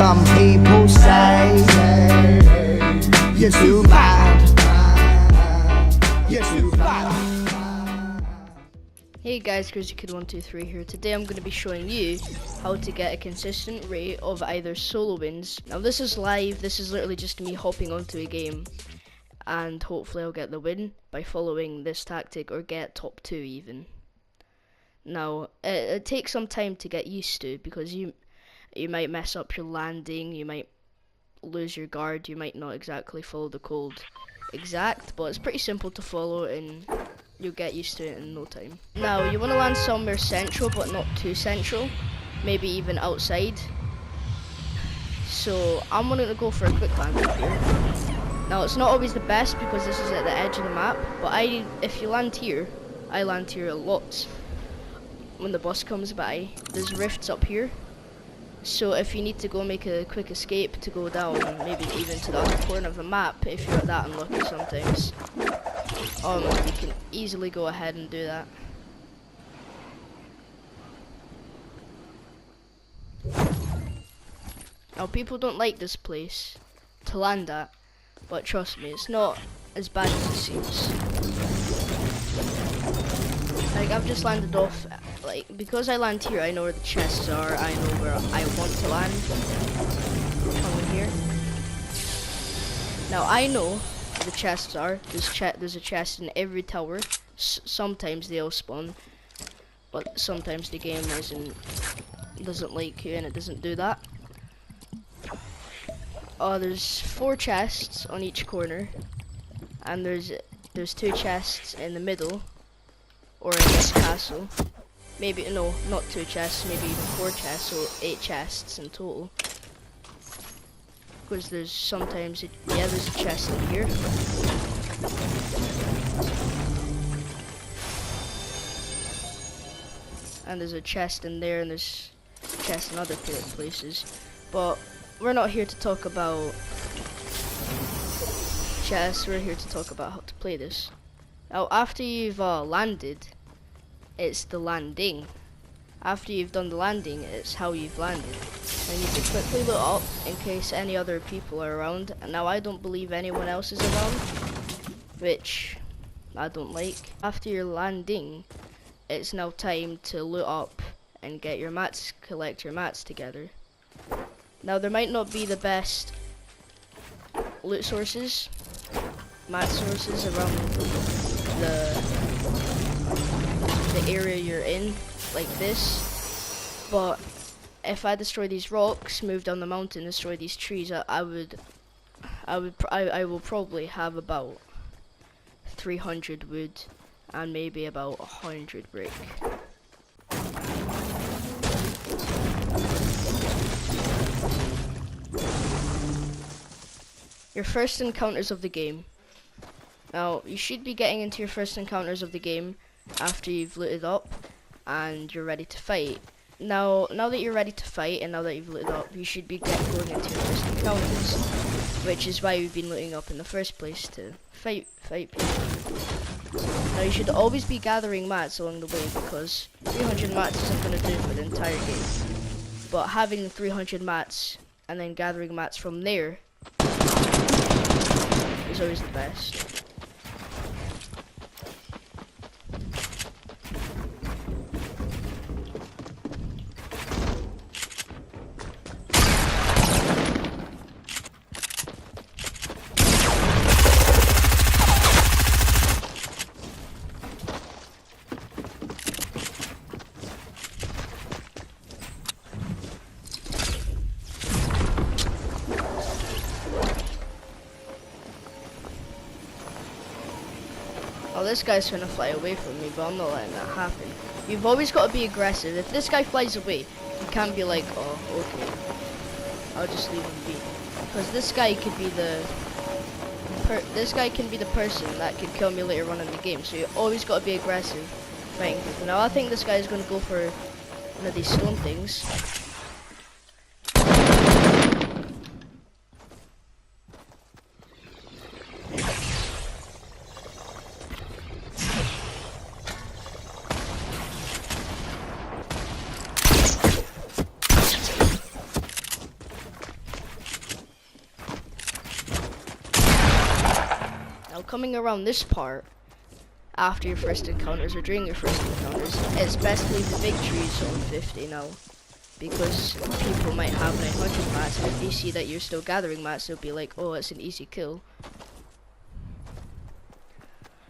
Some people say you're too bad. You're too bad. Hey guys, CrazyKid123 here. Today I'm going to be showing you how to get a consistent rate of either solo wins. Now this is live, this is literally just me hopping onto a game and hopefully I'll get the win by following this tactic or get top 2 even. Now it takes some time to get used to because you might mess up your landing, you might lose your guard, you might not exactly follow the code exact, but it's pretty simple to follow and you'll get used to it in no time. Now you want to land somewhere central but not too central, maybe even outside. So I'm going to go for a quick landing here. Now it's not always the best because this is at the edge of the map, but if you land here, I land here a lot when the boss comes by. There's rifts up here, so if you need to go make a quick escape to go down, maybe even to the other corner of the map, if you're that unlucky sometimes, you can easily go ahead and do that. Now people don't like this place to land at, but trust me, it's not as bad as it seems. Like I've just landed off, like because I land here, I know where the chests are, I know where I want to land. Come in here. Now I know where the chests are. There's a chest in every tower. Sometimes they all spawn, but sometimes the game doesn't like you and it doesn't do that. There's 4 chests on each corner, and there's 2 chests in the middle, or in this castle. Maybe, no, not 2 chests, maybe even 4 chests, so 8 chests in total. Because there's sometimes, there's a chest in here. And there's a chest in there, and there's chests in other places. But we're not here to talk about chests, we're here to talk about how to play this. Now after you've landed, it's the landing. After you've done the landing, it's how you've landed. And you can quickly look up in case any other people are around. And now I don't believe anyone else is around, which I don't like. After your landing, it's now time to loot up and get your mats, collect your mats together. Now there might not be the best loot sources, mat sources around the area you're in, like this, but if I destroy these rocks, move down the mountain, destroy these trees, I will probably have about 300 wood and maybe about 100 brick. Your first encounters of the game. Now you should be getting into your first encounters of the game after you've looted up and you're ready to fight. Now that you're ready to fight and now that you've looted up, you should be going into your first encounters, which is why we've been looting up in the first place, to fight people. Now you should always be gathering mats along the way because 300 mats isn't going to do for the entire game. But having the 300 mats and then gathering mats from there is always the best. Oh, this guy's trying to fly away from me, but I'm not letting that happen. You've always got to be aggressive. If this guy flies away, you can't be like, oh, okay, I'll just leave him be. Because this guy could be the person that could kill me later on in the game. So you always got to be aggressive fighting people. Now I think this guy is going to go for one of these stone things. Now coming around this part, after your first encounters or during your first encounters, it's best to leave the big trees on 50 now, because people might have 900 mats, and if they see that you're still gathering mats, they'll be like, oh, it's an easy kill.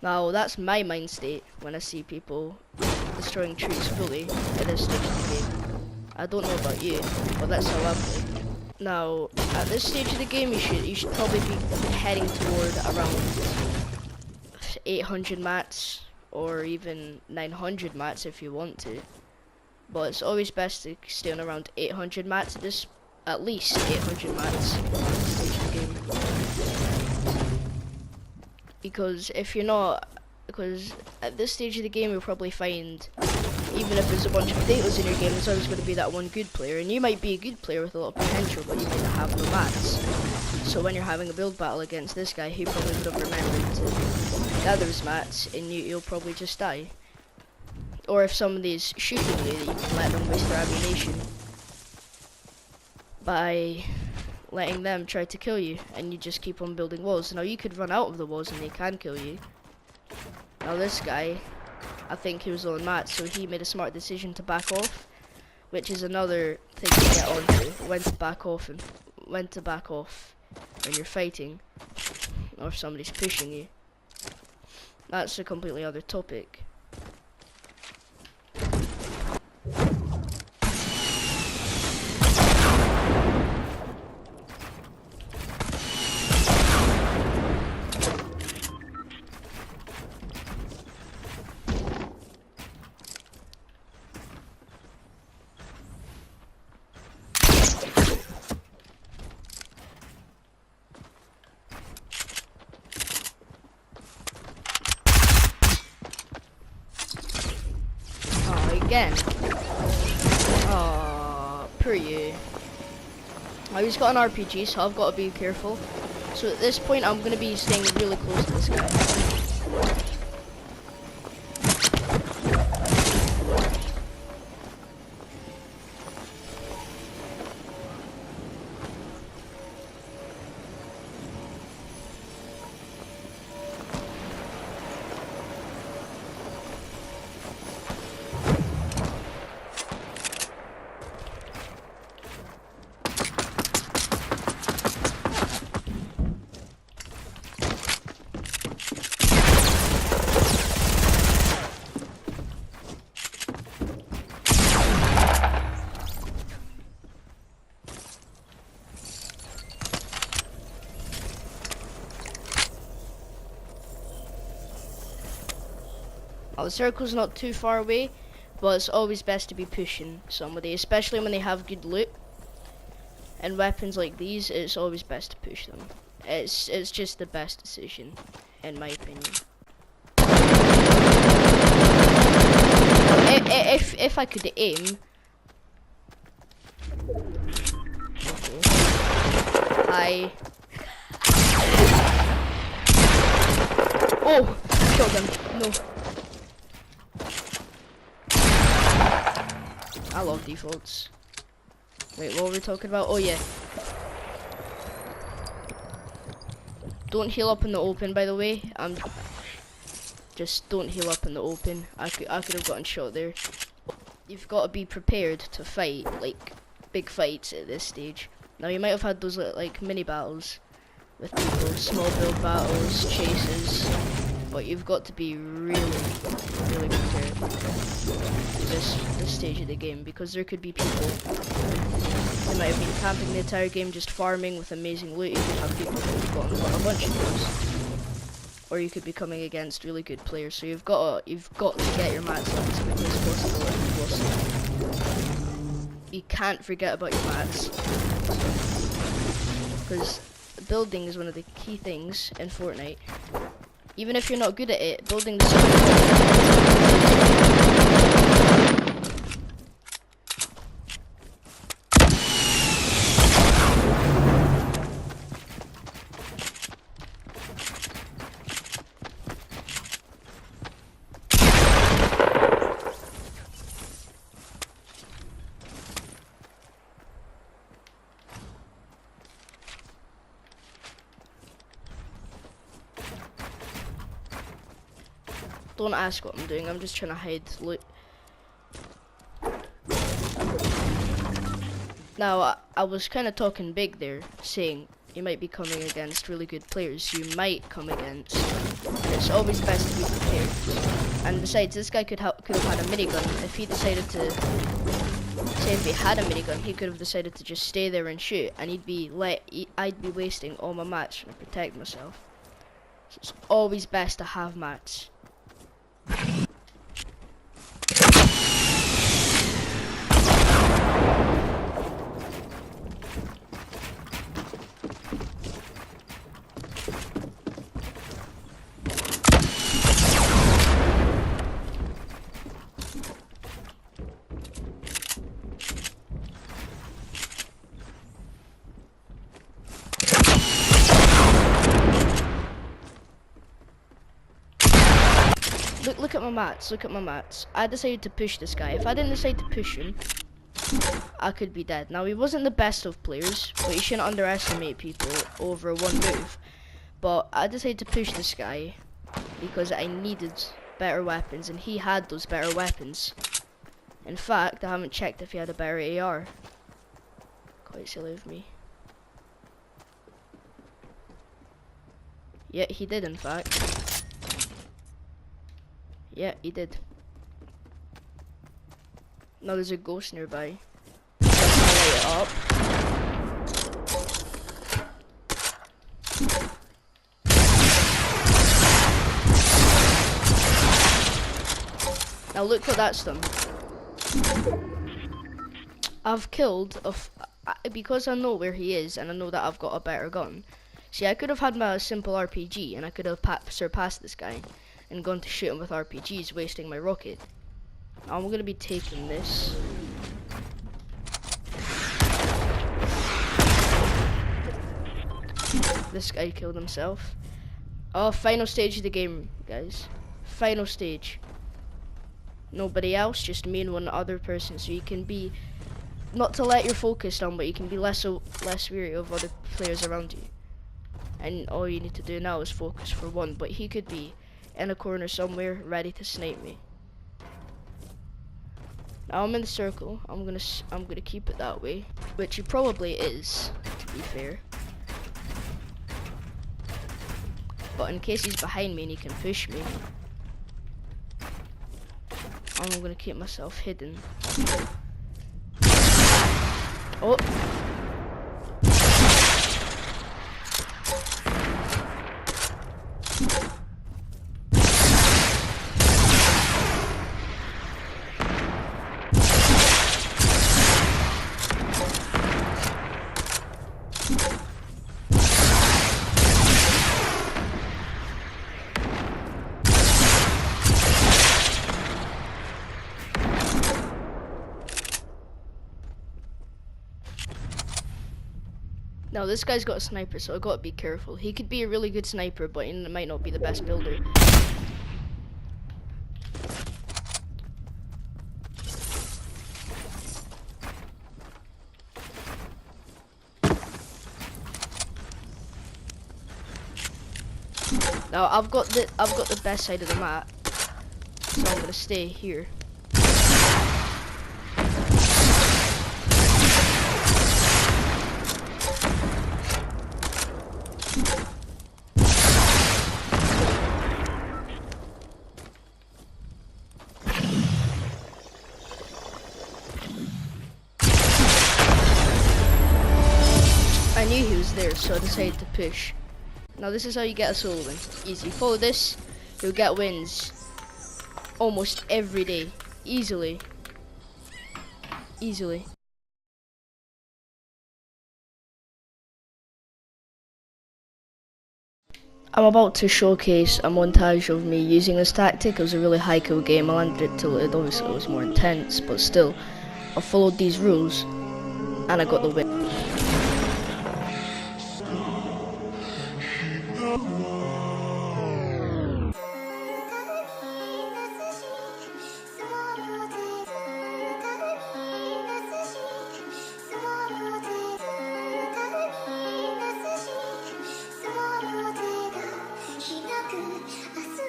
Now that's my mind state when I see people destroying trees fully at this stage of the game. I don't know about you, but that's how I play. Now, at this stage of the game, you should probably be heading toward around 800 mats, or even 900 mats if you want to. But it's always best to stay on around 800 mats at least 800 mats at this stage of the game. Because if you're not, because at this stage of the game you'll probably find, even if there's a bunch of potatoes in your game, there's always going to be that one good player, and you might be a good player with a lot of potential, but you might not have no mats. So when you're having a build battle against this guy, he probably would have remembered to gather his mats, and you'll probably just die. Or if somebody's shooting you, you can let them waste their ammunition by letting them try to kill you, and you just keep on building walls. Now you could run out of the walls and they can kill you. Now this guy, I think he was on mats, so he made a smart decision to back off, which is another thing to get onto, when to back off when you're fighting, or if somebody's pushing you. That's a completely other topic. Again. Oh, poor you. Now he's got an RPG, so I've got to be careful. So at this point, I'm going to be staying really close to this guy. Now the circle's not too far away, but it's always best to be pushing somebody, especially when they have good loot and weapons like these. It's always best to push them. It's just the best decision, in my opinion. If I could aim, okay. Oh, killed them. No. I love defaults. Wait, what were we talking about? Oh yeah. Don't heal up in the open, by the way. Just don't heal up in the open. I could have gotten shot there. You've got to be prepared to fight, like, big fights at this stage. Now you might have had those like mini battles with people, small build battles, chases, but you've got to be really prepared for this stage of the game, because there could be people, they might have been camping the entire game just farming with amazing loot. You could have people who've gotten a bunch of those, or you could be coming against really good players. So you've got to get your mats up as quickly as possible if possible. You can't forget about your mats, because building is one of the key things in Fortnite. Even if you're not good at it, building the don't ask what I'm doing. I'm just trying to hide loot. Now, I was kind of talking big there, saying you might be coming against really good players. You might come against. And it's always best to be prepared. And besides, this guy could have had a minigun. If he decided to, say if he had a minigun, he could have decided to just stay there and shoot, and I'd be wasting all my mats trying to protect myself. So it's always best to have mats. Look at my mats, look at my mats. I decided to push this guy. If I didn't decide to push him, I could be dead. Now, he wasn't the best of players, but you shouldn't underestimate people over one move. But I decided to push this guy because I needed better weapons, and he had those better weapons. In fact, I haven't checked if he had a better AR. Quite silly of me. Yeah, he did in fact. Yeah, he did. Now there's a ghost nearby. I'm gonna light it up. Now look what that's done. I've killed because I know where he is and I know that I've got a better gun. See, I could have had my simple RPG and I could have surpassed this guy and gone to shoot him with RPGs, wasting my rocket. Now I'm gonna be taking this. This guy killed himself. Oh, final stage of the game, guys. Final stage. Nobody else, just me and one other person. So you can be, not to let your focus down, but you can be less weary of other players around you. And all you need to do now is focus for one. But he could be in a corner somewhere, ready to snipe me. Now I'm in the circle. I'm gonna keep it that way, which he probably is, to be fair. But in case he's behind me and he can push me, I'm gonna keep myself hidden. Oh. Now this guy's got a sniper, so I gotta be careful. He could be a really good sniper, but he might not be the best builder. Now I've got the best side of the map, so I'm gonna stay here. I knew he was there, so I decided to push. Now this is how you get a solo win. Easy. Follow this, you'll get wins almost every day. Easily. Easily. I'm about to showcase a montage of me using this tactic. It was a really high kill game. I landed it till it obviously was more intense, but still, I followed these rules and I got the win.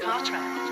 Contract.